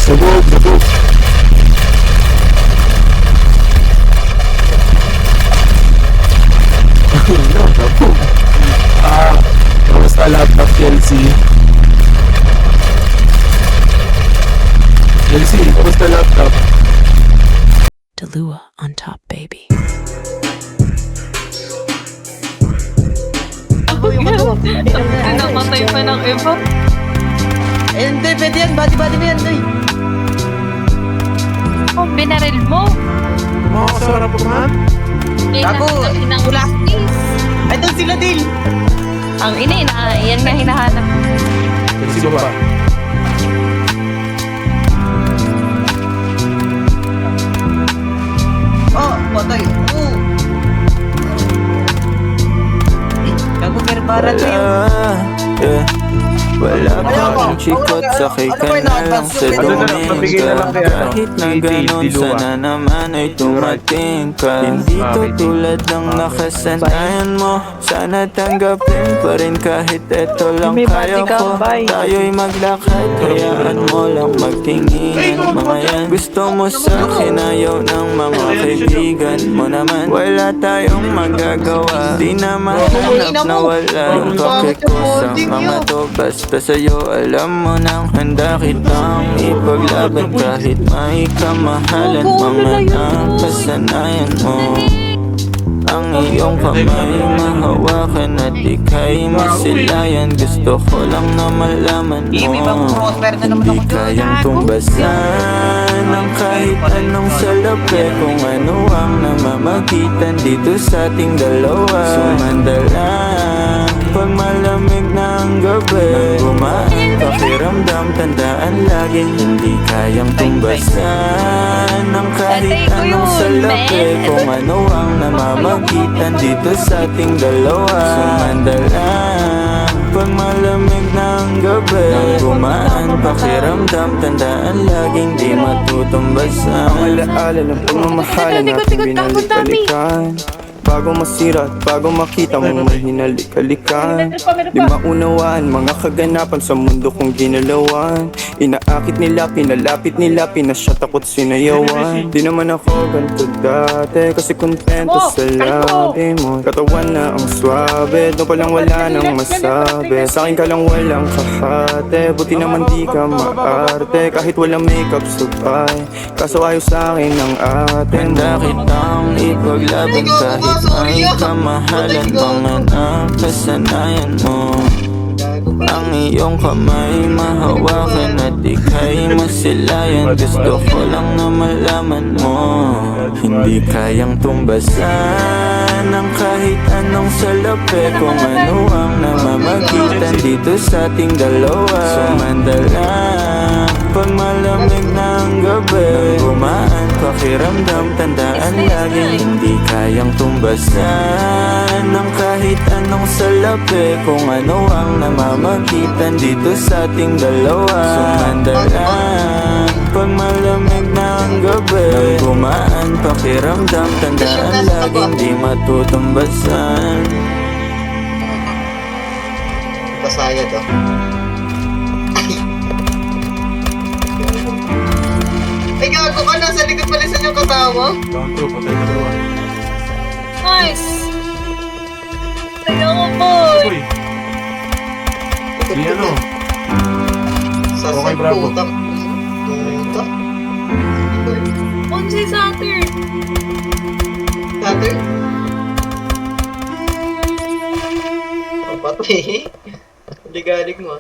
Sabog, sabog. No, sabog. Kamusta laptop, Chelsea? Chelsea, kamusta laptop? Dalua on top, baby. Namatay pa ng iba. Eh, hindi, pwede yan. Body mo yan, Doy. Oh, binaril mo. Mga kasarap po, man. Ako. Ng plastis. Ito sila, Dil. Ang yan nga hinahanap. Chelsea ba ba? Oh, patay. Oo. Gago, meron to yun. Yeah. Wala kang chikot, sakay ka na lang sa Mabigay na lang kay ano, kahit na kay ganon, Dilua. sana naman ay tumating ka. Hindi to tulad ng nakasanayan mo, sana tanggapin pa rin kahit eto lang kaya ko. Tayo'y maglakad, hayaan mo lang magtinginan. Mga yan, gusto mo sa akin, ayaw ng mga kaibigan mo naman. Wala tayong magagawa, di na mahanap na wala yung pake ko sa mga to. Basta sa'yo alam mo nang handa kitang ipaglaban kahit may kamahalan. Mga nakasanayan mo, ang iyong kamay mahawakan at ika'y masilayan. Gusto ko lang na malaman mo, hindi kayang tumbasan ng kahit anong salapi. Kung ano ang namamagitan dito sa ating dalawa. Sumandala pag malamig ng gabi, nang gumaan pakiramdam, tandaan laging hindi kayang tumbasan ng kahit anong salapi. Kung ano ang namamagitan dito sa ating dalawa. Sumandala pag malamig ng gabi, nang gumaan pakiramdam, tandaan laging di matutumbasan. Ang alaala ng pagmamahalan natin binalik-balikan. Bago masira at bago makita mong may hinalik-halikan. Di maunawaan mga kaganapan sa mundo kong ginalawan. Inaakit nila, pinalapit nila, pinasyat ako't sinayawan. Di naman ako ganito dati, kasi kontento sa labi mo. Katawan na ang swabe, doon palang wala nang masabi. Sa'kin ka lang walang kahate, buti naman di ka maarte. Kahit walang makeup subay, kaso ayaw sa'kin ng atin. Handa kitang ipaglaban kahit may kamahalan. Mga nakasanayan mo, ang iyong kamay mahawakan at ika'y masilayan. Gusto ko lang na malaman mo, hindi kayang tumbasan ng kahit anong salapi. Kung ano ang namamagitan dito sa ating dalawa. Sumandala pag malamig ng gabi, nang gumaan pakiramdam, tandaan laging hindi kayang tumbasan ng kahit anong salapi. Kung ano ang namamagitan dito sa ating dalawa. Sumandala pag malamig ng gabi, nang gumaan pakiramdam, tandaan laging di matutumbasan. Pasaya to. Ay, gago ka, nasa likod pala sa inyong kasama. Down to, patay na dalawa. Nice! Ayaw ko, boy! Uy, si ano? Sa Okay, bravo. putang. Puta. Si Saturn! Saturn? Ang patay. Ligalig mo.